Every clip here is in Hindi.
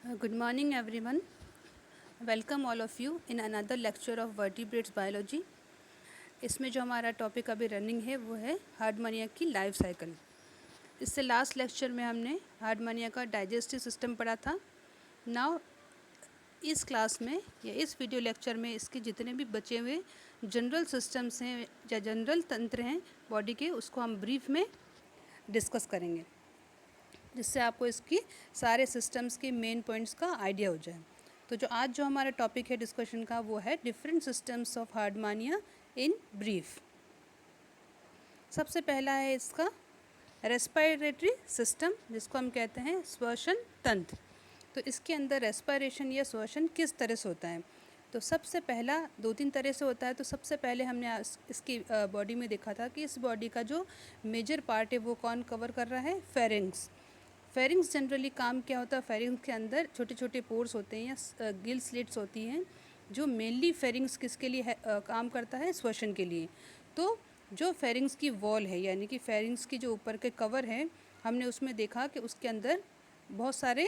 Good morning, everyone. Welcome all of you in another lecture of vertebrates biology. इसमें जो हमारा टॉपिक अभी रनिंग है वो है हार्डमोनिया की लाइफ साइकिल। इससे लास्ट लेक्चर में हमने हार्डमोनिया का डाइजेस्टिव सिस्टम पढ़ा था। नाउ इस क्लास में या इस वीडियो लेक्चर में इसके जितने भी बचे हुए जनरल सिस्टम्स हैं या जनरल तंत्र हैं बॉडी के, उसको हम ब्रीफ में डिस्कस करेंगे, जिससे आपको इसकी सारे सिस्टम्स के मेन पॉइंट्स का आइडिया हो जाए। तो जो आज जो हमारा टॉपिक है डिस्कशन का वो है different systems of Herdmania in brief. सबसे पहला है इसका रेस्पिरेटरी सिस्टम, जिसको हम कहते हैं श्वसन तंत्र। तो इसके अंदर रेस्पिरेशन या श्वसन किस तरह से होता है? तो सबसे पहला 2-3 तरह से होता है। तो सबसे पहले हमने इसकी बॉडी में देखा था कि इस बॉडी का जो मेजर पार्ट है वो कौन कवर कर रहा है? फेरिंग्स। फेरिंग्स जनरली काम क्या होता है? फेरिंग्स के अंदर छोटे छोटे पोर्स होते हैं या गिल स्लिट्स होती हैं, जो मेनली फेरिंग्स किसके लिए काम करता है? श्वसन के लिए। तो जो फेरिंग्स की वॉल है, यानी कि फेरिंग्स की जो ऊपर के कवर है, हमने उसमें देखा कि उसके अंदर बहुत सारे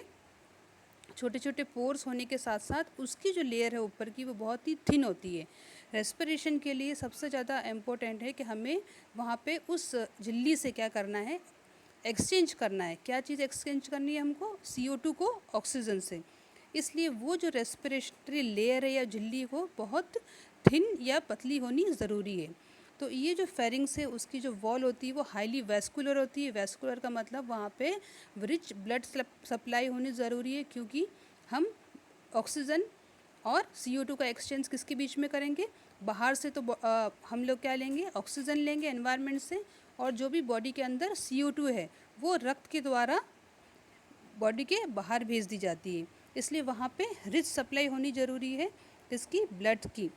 छोटे छोटे पोर्स होने के साथ साथ उसकी जो लेयर है ऊपर की वो बहुत ही थिन होती है। रेस्पिरेशन के लिए सबसे ज़्यादा इम्पोर्टेंट है कि हमें वहाँ पे उस झिल्ली से क्या करना है? एक्सचेंज करना है। क्या चीज़ एक्सचेंज करनी है हमको? CO2 को ऑक्सीजन से। इसलिए वो जो रेस्पिरेटरी लेयर है या झिल्ली वो बहुत थिन या पतली होनी ज़रूरी है। तो ये जो फेरिंग्स है उसकी जो वॉल होती है वो हाईली वैस्कुलर होती है। वैस्कुलर का मतलब वहाँ पे रिच ब्लड सप्लाई होनी ज़रूरी है, क्योंकि हम ऑक्सीजन और CO2 का एक्सचेंज किसके बीच में करेंगे? बाहर से तो हम लोग क्या लेंगे? ऑक्सीजन लेंगे एनवायरनमेंट से, और जो भी बॉडी के अंदर CO2 है वो रक्त के द्वारा बॉडी के बाहर भेज दी जाती है। इसलिए वहाँ पे रिच सप्लाई होनी ज़रूरी है इसकी ब्लड की।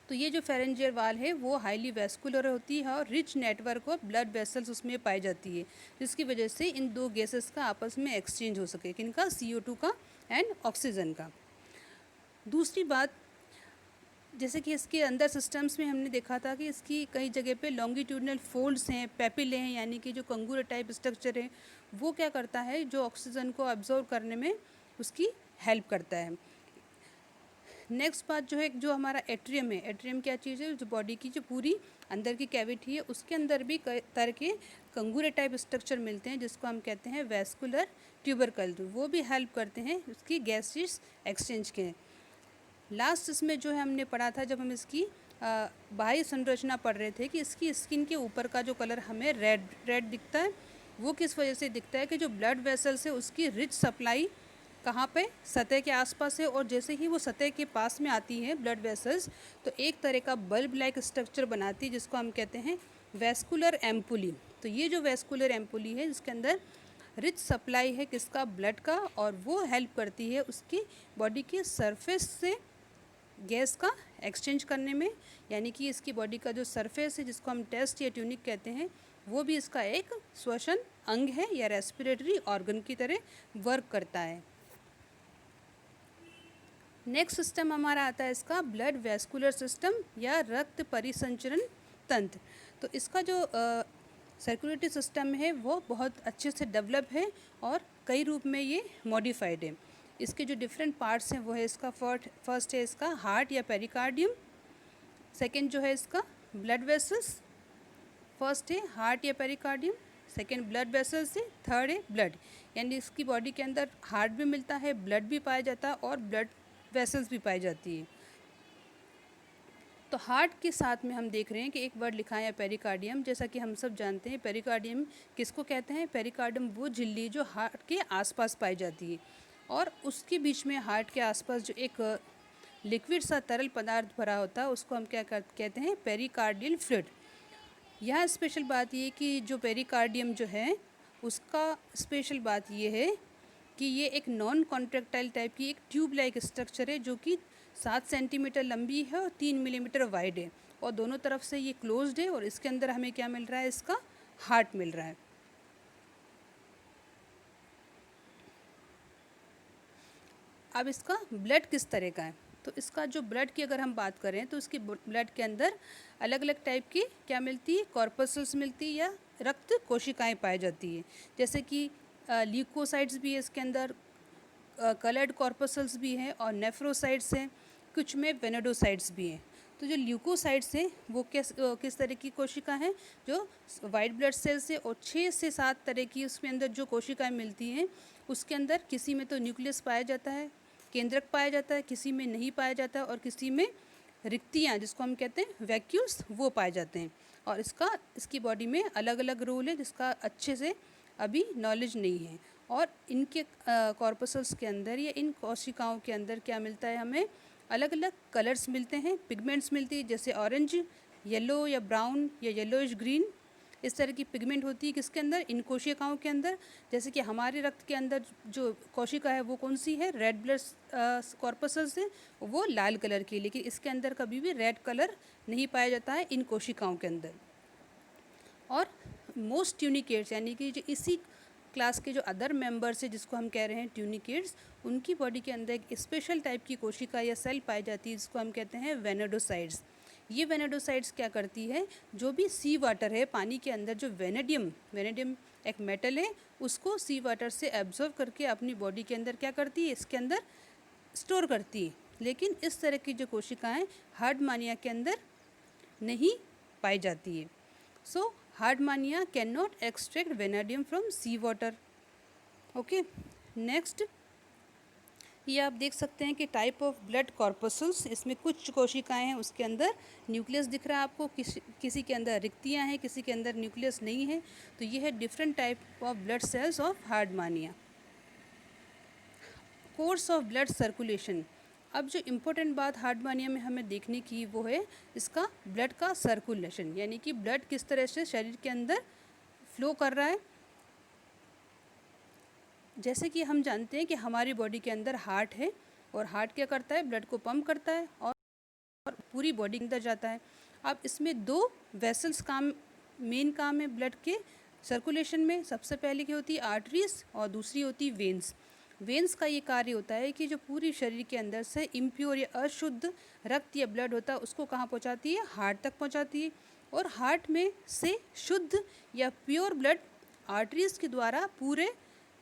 तो ये जो फेरेंजियल वाल है वो हाईली वैस्कुलर होती है और rich network of blood vessels उसमें पाई जाती है, जिसकी वजह से इन दो गैसेस का आपस में एक्सचेंज हो सके, किनका? CO2 का एंड ऑक्सीजन का। दूसरी बात, जैसे कि इसके अंदर सिस्टम्स में हमने देखा था कि इसकी कई जगह पे लॉन्गिट्यूडनल फोल्ड्स हैं, पेपिले हैं, यानी कि जो कंगूर टाइप स्ट्रक्चर है वो क्या करता है? जो ऑक्सीजन को अब्जॉर्व करने में उसकी हेल्प करता है। नेक्स्ट बात जो है, जो हमारा एट्रियम है, एट्रियम क्या चीज़ है? जो बॉडी की जो पूरी अंदर की कैविटी है उसके अंदर भी कई तरह के कंगूरे टाइप स्ट्रक्चर मिलते हैं, जिसको हम कहते हैं वैस्कुलर ट्यूबरकल। वो भी हेल्प करते हैं उसकी गैसेस एक्सचेंज के। लास्ट इसमें जो है हमने पढ़ा था, जब हम इसकी बाह्य संरचना पढ़ रहे थे, कि इसकी स्किन के ऊपर का जो कलर हमें रेड रेड दिखता है वो किस वजह से दिखता है? कि जो ब्लड वेसल्स है उसकी रिच सप्लाई कहाँ पे? सतह के आसपास है। और जैसे ही वो सतह के पास में आती है ब्लड वेसल्स, तो एक तरह का बल्ब लाइक स्ट्रक्चर बनाती है, जिसको हम कहते हैं वैस्कुलर एम्पुली। तो ये जो वैस्कुलर एम्पुली है जिसके अंदर रिच सप्लाई है किसका? ब्लड का, और वो हेल्प करती है उसकी बॉडी की सरफेस से गैस का एक्सचेंज करने में। यानी कि इसकी बॉडी का जो सरफेस है जिसको हम टेस्ट या ट्यूनिक कहते हैं, वो भी इसका एक श्वसन अंग है या रेस्पिरेटरी ऑर्गन की तरह वर्क करता है। नेक्स्ट सिस्टम हमारा आता है इसका ब्लड वैस्कुलर सिस्टम या रक्त परिसंचरण तंत्र। तो इसका जो सर्कुलेटरी सिस्टम है वो बहुत अच्छे से डेवलप है और कई रूप में ये मॉडिफाइड है। इसके जो डिफरेंट पार्ट्स हैं वो है इसका फर्स्ट है इसका हार्ट या पेरिकार्डियम, सेकेंड जो है इसका ब्लड वेसल्स। फर्स्ट है हार्ट या पेरिकार्डियम, सेकेंड ब्लड वेसल्स है, थर्ड है ब्लड। यानी इसकी बॉडी के अंदर हार्ट भी मिलता है, ब्लड भी पाया जाता है और ब्लड वेसल्स भी पाई जाती है। तो हार्ट के साथ में हम देख रहे हैं कि एक वर्ड लिखा है पेरिकार्डियम। जैसा कि हम सब जानते हैं पेरिकार्डियम किसको कहते हैं? पेरिकार्डियम वो झिल्ली जो हार्ट के आसपास पाई जाती है, और उसके बीच में हार्ट के आसपास जो एक लिक्विड सा तरल पदार्थ भरा होता है उसको हम क्या कहते हैं? Pericardial fluid. यहाँ स्पेशल बात ये कि जो पेरिकार्डियम जो है उसका स्पेशल बात ये है कि ये एक नॉन कॉन्ट्रैक्टाइल टाइप की एक ट्यूब लाइक स्ट्रक्चर है, जो कि 7 सेंटीमीटर लंबी है और 3 मिलीमीटर वाइड है, और दोनों तरफ से ये क्लोज्ड है। और इसके अंदर हमें क्या मिल रहा है? इसका हार्ट मिल रहा है। अब इसका ब्लड किस तरह का है? तो इसका जो ब्लड की अगर हम बात करें तो इसकी ब्लड के अंदर अलग अलग टाइप की क्या मिलती है? कॉर्पसल्स मिलती है या रक्त कोशिकाएं पाई जाती है। जैसे कि ल्यूकोसाइट्स भी है इसके अंदर, कलर्ड कॉर्पसल्स भी हैं और नेफ्रोसाइट्स हैं, कुछ में वेनेडोसाइट्स भी हैं। तो जो ल्यूकोसाइट्स हैं वो किस तरह की कोशिका हैं, जो वाइट ब्लड सेल से और 6 से 7 तरह की उसमें अंदर जो कोशिकाएं मिलती हैं, उसके अंदर किसी में तो न्यूक्लियस पाया जाता है, केंद्रक पाया जाता है, किसी में नहीं पाया जाता है, और किसी में रिक्तियाँ जिसको हम कहते हैं वैक्यूल्स वो पाए जाते हैं। और इसकी बॉडी में अलग अलग रोल है जिसका अच्छे से अभी नॉलेज नहीं है। और इनके कॉर्पसल्स के अंदर या इन कोशिकाओं के अंदर क्या मिलता है, हमें अलग अलग कलर्स मिलते हैं, पिगमेंट्स मिलती है, जैसे ऑरेंज, येलो या ब्राउन या येलोइश ग्रीन, इस तरह की पिगमेंट होती है किसके अंदर, इन कोशिकाओं के अंदर। जैसे कि हमारे रक्त के अंदर जो कोशिका है वो कौन सी है, रेड ब्लड कॉर्पसल्स है, वो लाल कलर की, लेकिन इसके अंदर कभी भी रेड कलर नहीं पाया जाता है इन कोशिकाओं के अंदर। और मोस्ट ट्यूनिकेट्स यानी कि जो इसी क्लास के जो अदर मेंबर्स है जिसको हम कह रहे हैं ट्यूनिकेट्स, उनकी बॉडी के अंदर एक स्पेशल टाइप की कोशिका या सेल पाई जाती है जिसको हम कहते हैं वेनेडोसाइट्स। ये वेनेडोसाइट्स क्या करती है, जो भी सी वाटर है पानी के अंदर, जो वेनेडियम एक मेटल है, उसको सी वाटर से एब्जॉर्व करके अपनी बॉडी के अंदर क्या करती है, इसके अंदर स्टोर करती है। लेकिन इस तरह की जो कोशिकाएँ हार्डमानिया के अंदर नहीं पाई जाती है। So Herdmania can not extract vanadium from sea water. Okay, next ये आप देख सकते हैं कि टाइप ऑफ ब्लड कॉर्पसल्स, इसमें कुछ कोशिकाएं हैं उसके अंदर न्यूक्लियस दिख रहा है आपको, किसी के अंदर रिक्तियां हैं, किसी के अंदर न्यूक्लियस नहीं है। तो ये है different type of blood cells of हार्डमानिया। Course of blood circulation, अब जो इम्पोर्टेंट बात हार्डमानिया में हमें देखने की वो है इसका ब्लड का सर्कुलेशन, यानी कि ब्लड किस तरह से शरीर के अंदर फ्लो कर रहा है। जैसे कि हम जानते हैं कि हमारी बॉडी के अंदर हार्ट है, और हार्ट क्या करता है, ब्लड को पंप करता है और पूरी बॉडी के अंदर जाता है। अब इसमें 2 वेसल्स मेन काम है ब्लड के सर्कुलेशन में। सबसे पहले क्या होती है, आर्टरीज, और दूसरी होती है वेन्स। वेन्स का ये कार्य होता है कि जो पूरी शरीर के अंदर से इम्प्योर या अशुद्ध रक्त या ब्लड होता है उसको कहाँ पहुँचाती है, हार्ट तक पहुँचाती है। और हार्ट में से शुद्ध या प्योर ब्लड आर्टरीज के द्वारा पूरे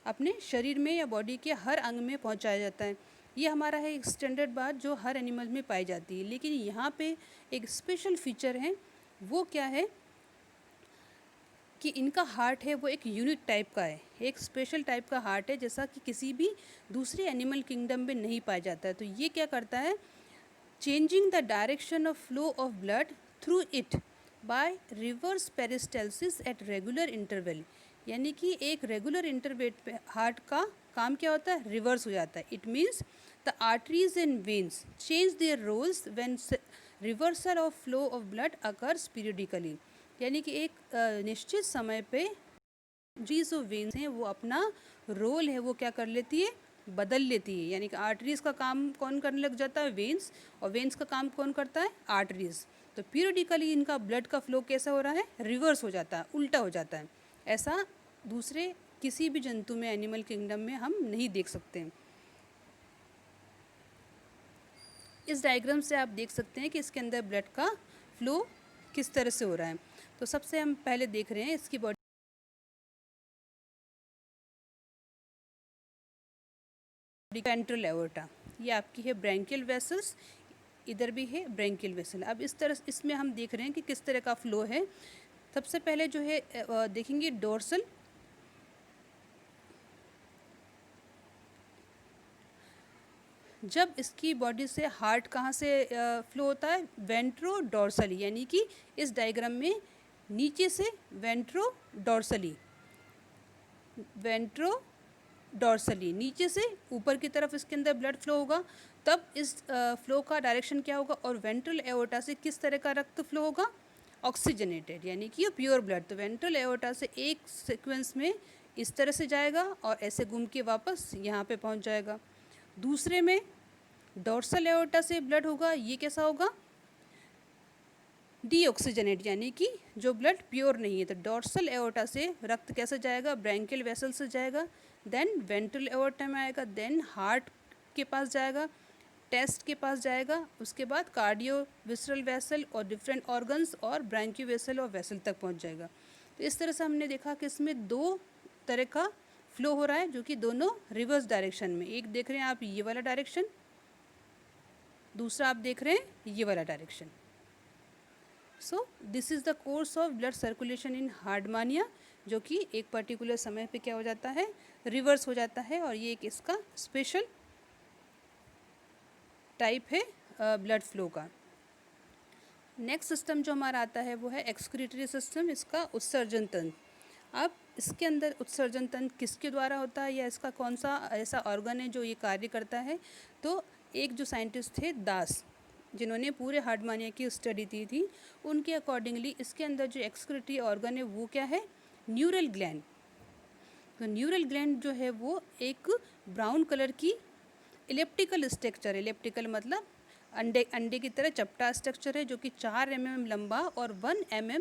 अपने शरीर में या बॉडी के हर अंग में पहुँचाया जाता है। ये हमारा है एक स्टैंडर्ड बात जो हर एनिमल में पाई जाती है। लेकिन यहाँ पे एक स्पेशल फीचर है, वो क्या है कि इनका हार्ट है वो एक यूनिक टाइप का है, एक स्पेशल टाइप का हार्ट है, जैसा कि किसी भी दूसरे एनिमल किंगडम में नहीं पाया जाता है। तो ये क्या करता है, changing the direction of flow of blood through it by reverse peristalsis at regular interval, यानी कि एक रेगुलर इंटरवल पे हार्ट का काम क्या होता है, रिवर्स हो जाता है। It means the arteries and veins change their roles when reversal of flow of blood occurs periodically, यानी कि एक निश्चित समय पे जी जो वेन्स हैं वो अपना रोल है वो क्या कर लेती है, बदल लेती है। यानी कि आर्टरीज का काम कौन करने लग जाता है, वेन्स, और वेन्स का काम कौन करता है, आर्टरीज। तो पीरियडिकली इनका ब्लड का फ्लो कैसा हो रहा है, रिवर्स हो जाता है, उल्टा हो जाता है। ऐसा दूसरे किसी भी जंतु में, एनिमल किंगडम में हम नहीं देख सकते हैं। इस डायग्राम से आप देख सकते हैं कि इसके अंदर ब्लड का फ्लो किस तरह से हो रहा है। तो सबसे हम पहले देख रहे हैं इसकी बॉडी वेंट्रल एओर्टा, ये आपकी है ब्रैंकियल वेसल्स, इधर भी है ब्रैंकियल वेसल। अब इस तरह इसमें हम देख रहे हैं कि किस तरह का फ्लो है। सबसे पहले जो है देखेंगे डोर्सल, जब इसकी बॉडी से हार्ट कहाँ से फ्लो होता है, वेंट्रो डोर्सली, यानी कि इस डायग्राम में नीचे से वेंट्रो डोर्सली नीचे से ऊपर की तरफ इसके अंदर ब्लड फ्लो होगा। तब इस फ्लो का डायरेक्शन क्या होगा, और वेंट्रल एओर्टा से किस तरह का रक्त फ्लो होगा, ऑक्सीजनेटेड, यानी कि प्योर ब्लड। तो वेंट्रल एओर्टा से एक सीक्वेंस में इस तरह से जाएगा और ऐसे घूम के वापस यहाँ पे पहुँच जाएगा। दूसरे में डोर्सल एओर्टा से ब्लड होगा, ये कैसा होगा, डीऑक्सीजनेट, यानी कि जो ब्लड प्योर नहीं है। तो डोर्सल एओर्टा से रक्त कैसे जाएगा, ब्रैंकियल वेसल से जाएगा, देन वेंट्रल एओर्टा में आएगा, देन हार्ट के पास जाएगा, टेस्ट के पास जाएगा, उसके बाद कार्डियो विसरल वेसल और डिफरेंट ऑर्गन्स और ब्रैंकियो वेसल और वेसल तक पहुंच जाएगा। तो इस तरह से हमने देखा कि इसमें 2 तरह का फ्लो हो रहा है, जो कि दोनों रिवर्स डायरेक्शन में, एक देख रहे हैं आप ये वाला डायरेक्शन, दूसरा आप देख रहे हैं ये वाला direction. So this is the course of blood circulation in Herdmania, जो कि एक पर्टिकुलर समय पे क्या हो जाता है, रिवर्स हो जाता है, और ये एक इसका स्पेशल टाइप है ब्लड फ्लो का। नेक्स्ट सिस्टम जो हमारा आता है वो है एक्सक्रीटरी सिस्टम, इसका उत्सर्जन तंत्र। अब इसके अंदर उत्सर्जन तंत्र किसके द्वारा होता है या इसका कौन सा ऐसा ऑर्गन है जो ये कार्य करता है, तो एक जो साइंटिस्ट थे दास, जिन्होंने पूरे हार्डमानिया की स्टडी की थी, उनके अकॉर्डिंगली इसके अंदर जो एक्सक्रीटरी ऑर्गन है वो क्या है, न्यूरल ग्लैंड। तो न्यूरल ग्लैंड जो है वो एक ब्राउन कलर की इलेप्टिकल स्ट्रक्चर, इलेप्टिकल मतलब अंडे की तरह चपटा स्ट्रक्चर है, जो कि 4 mm लंबा और 1 mm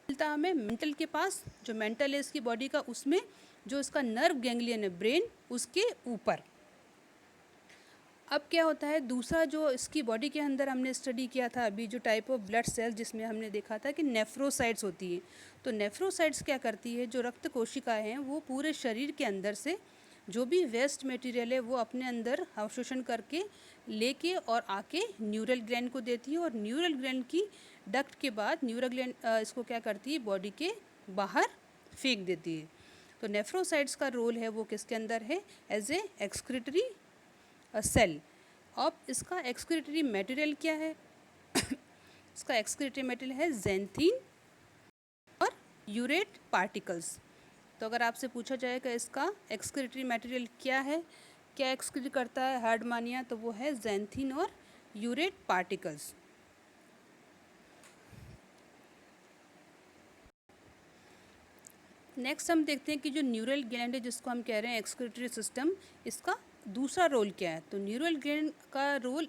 मिलता हमें मेंटल के पास, जो मेंटल है इसकी बॉडी का, उसमें जो इसका नर्व गैंग्लियन है ब्रेन, उसके ऊपर। अब क्या होता है, दूसरा जो इसकी बॉडी के अंदर हमने स्टडी किया था अभी, जो टाइप ऑफ ब्लड सेल्स, जिसमें हमने देखा था कि नेफ्रोसाइट्स होती है। तो नेफ्रोसाइट्स क्या करती है, जो रक्त कोशिकाएं हैं वो पूरे शरीर के अंदर से जो भी वेस्ट मटेरियल है वो अपने अंदर अवशोषण करके लेके और आके न्यूरल ग्लैंड को देती है, और न्यूरल ग्लैंड की डक्ट के बाद न्यूरल ग्लैंड इसको क्या करती है, बॉडी के बाहर फेंक देती है। तो नेफ्रोसाइट्स का रोल है वो किसके अंदर है, एज ए एक्सक्रीटरी सेल। अब इसका एक्सक्रीटरी मटेरियल क्या है इसका एक्सक्रीटरी मटेरियल है ज़ैंथीन और यूरेट पार्टिकल्स। तो अगर आपसे पूछा जाएगा इसका एक्सक्रीटरी मटेरियल क्या है, क्या एक्सक्रीट करता है हार्डमानिया, तो वो है ज़ैंथीन और यूरेट पार्टिकल्स। नेक्स्ट हम देखते हैं कि जो न्यूरल ग्लैंड है, जिसको हम कह रहे हैं एक्सक्रीटरी सिस्टम, इसका दूसरा रोल क्या है। तो न्यूरल ग्लैंड का रोल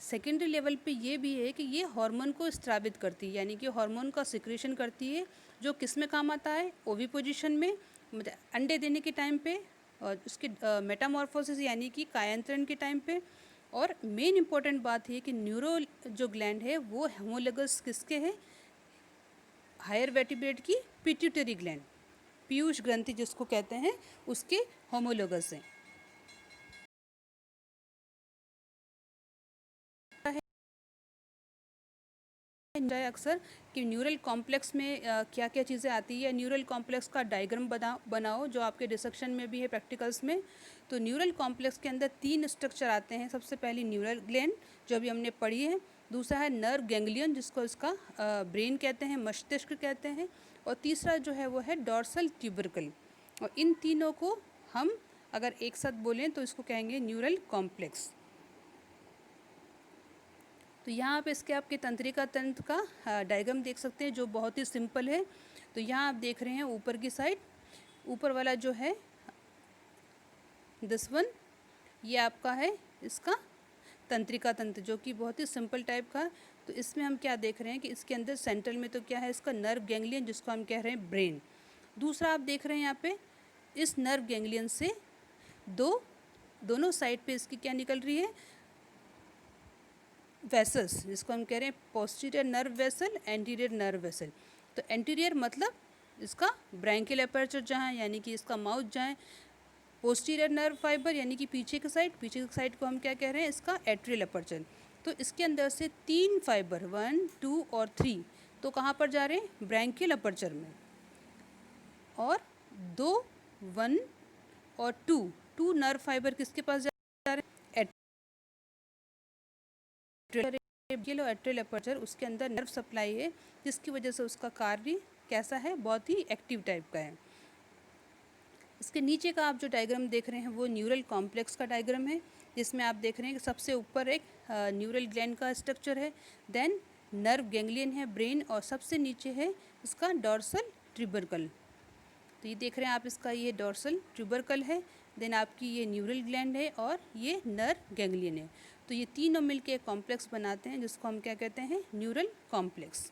सेकेंडरी लेवल पे ये भी है कि ये हार्मोन को स्रावित करती है, यानी कि हार्मोन का सिक्रेशन करती है, जो किस में काम आता है, ओविपोजिशन में, मतलब अंडे देने के टाइम पे, और उसके मेटामॉर्फोसिस यानी कि कायांतरण के टाइम पे। और मेन इंपॉर्टेंट बात है कि न्यूरो जो ग्लैंड है वो होमोलोगस किसके है, हायर वर्टिब्रेट की पिट्यूटरी ग्लैंड, पीयूष ग्रंथि जिसको कहते हैं, उसके होमोलोगस हैं। अक्सर कि न्यूरल कॉम्प्लेक्स में क्या क्या चीज़ें आती है, न्यूरल कॉम्प्लेक्स का डायग्राम बनाओ, जो आपके डिस्कशन में भी है प्रैक्टिकल्स में। तो न्यूरल कॉम्प्लेक्स के अंदर 3 स्ट्रक्चर आते हैं। सबसे पहली न्यूरल ग्लैंड, जो अभी हमने पढ़ी है। दूसरा है नर्व गैंग्लियन, जिसको इसका ब्रेन कहते हैं, मस्तिष्क कहते हैं। और तीसरा जो है वो है डॉर्सल ट्यूबरकल। और इन तीनों को हम अगर एक साथ बोलें तो इसको कहेंगे न्यूरल कॉम्प्लेक्स। तो यहाँ आप इसके आपके तंत्रिका तंत्र का डायग्राम देख सकते हैं, जो बहुत ही सिंपल है। तो यहाँ आप देख रहे हैं ऊपर की साइड, ऊपर वाला जो है दिस वन, ये आपका है इसका तंत्रिका तंत्र, जो कि बहुत ही सिंपल टाइप का। तो इसमें हम क्या देख रहे हैं कि इसके अंदर सेंट्रल में तो क्या है, इसका नर्व गैंग्लियन, जिसको हम कह रहे हैं ब्रेन। दूसरा आप देख रहे हैं यहाँ पे, इस नर्व गैंग्लियन से दोनों साइड पे इसकी क्या निकल रही है, वेसल्स, जिसको हम कह रहे हैं posterior nerve vessel, anterior nerve vessel. तो एंटीरियर मतलब इसका ब्रैंकियल अपर्चर जहाँ, यानी कि इसका माउथ जहाँ, पोस्टीरियर नर्व फाइबर यानी कि पीछे की साइड को हम क्या कह रहे हैं, इसका एट्रियल अपर्चर। तो इसके अंदर से 3 फाइबर 1, 2 और 3 तो कहाँ पर जा रहे हैं, ब्रैंकियल अपर्चर में। और 2, 1 और 2 नर्व फाइबर किसके पास जा रहे हैं, एट्रियल अपर्चर, उसके अंदर नर्व सप्लाई है, जिसकी वजह से उसका कार्य कैसा है, बहुत ही एक्टिव टाइप का है। इसके नीचे का आप जो डायग्राम देख रहे हैं वो न्यूरल कॉम्प्लेक्स का डायग्राम है, जिसमें आप देख रहे हैं कि सबसे ऊपर एक न्यूरल ग्लैंड का स्ट्रक्चर है, देन नर्व गैंग्लियन है ब्रेन, और सबसे नीचे है इसका डॉर्सल ट्यूबरकल। तो ये देख रहे हैं आप, इसका ये डॉर्सल ट्यूबरकल है, देन आपकी ये न्यूरल ग्लैंड है, और ये नर्व गैंग्लियन है। तो ये तीनों मिलके एक कॉम्प्लेक्स बनाते हैं, जिसको हम क्या कहते हैं, न्यूरल कॉम्प्लेक्स।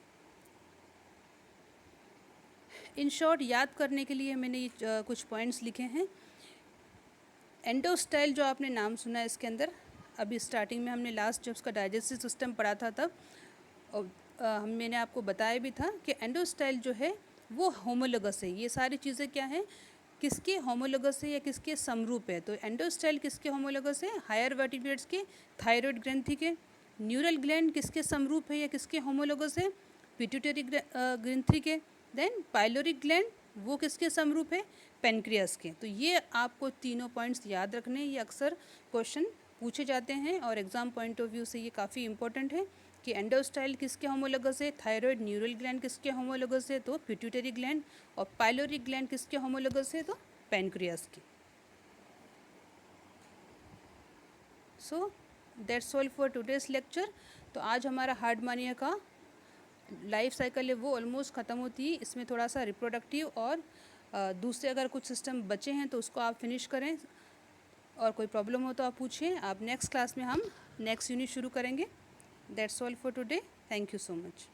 इन शॉर्ट याद करने के लिए मैंने ये कुछ पॉइंट्स लिखे हैं। एंडोस्टाइल जो आपने नाम सुना है, इसके अंदर अभी स्टार्टिंग में हमने लास्ट जब उसका डाइजेस्टिव सिस्टम पढ़ा था तब मैंने आपको बताया भी था कि एंडोस्टाइल जो है वो होमोलोगस है। ये सारी चीज़ें क्या है, किसके होमोलोगस है या किसके समरूप है। तो एंडोस्टाइल किसके होमोलोगस है, हायर वर्टिब्रेट्स के, थायराइड ग्रंथि के। न्यूरल ग्लैंड किसके समरूप है या किसके होमोलोगस है, पिट्यूटरी ग्रंथि के। देन पाइलोरिक ग्लैंड वो किसके समरूप है, पेनक्रियास के। तो ये आपको तीनों पॉइंट्स याद रखने, ये अक्सर क्वेश्चन पूछे जाते हैं और एग्जाम पॉइंट ऑफ व्यू से ये काफ़ी इंपॉर्टेंट है कि एंडोस्टाइल किसके होमोलोगस है, थायराइड न्यूरल ग्लैंड किसके होमोलोगस है, तो पिट्यूटरी ग्लैंड, और पाइलोरिक ग्लैंड किसके होमोलोगस है, तो पैनक्रियास की। So that's all for today's lecture. तो आज हमारा हार्डमानिया का लाइफ साइकिल है वो ऑलमोस्ट ख़त्म होती है। इसमें थोड़ा सा रिप्रोडक्टिव और दूसरे अगर कुछ सिस्टम बचे हैं तो उसको आप फिनिश करें, और कोई प्रॉब्लम हो तो आप पूछें। आप नेक्स्ट क्लास में हम नेक्स्ट यूनिट शुरू करेंगे। That's all for today. Thank you so much.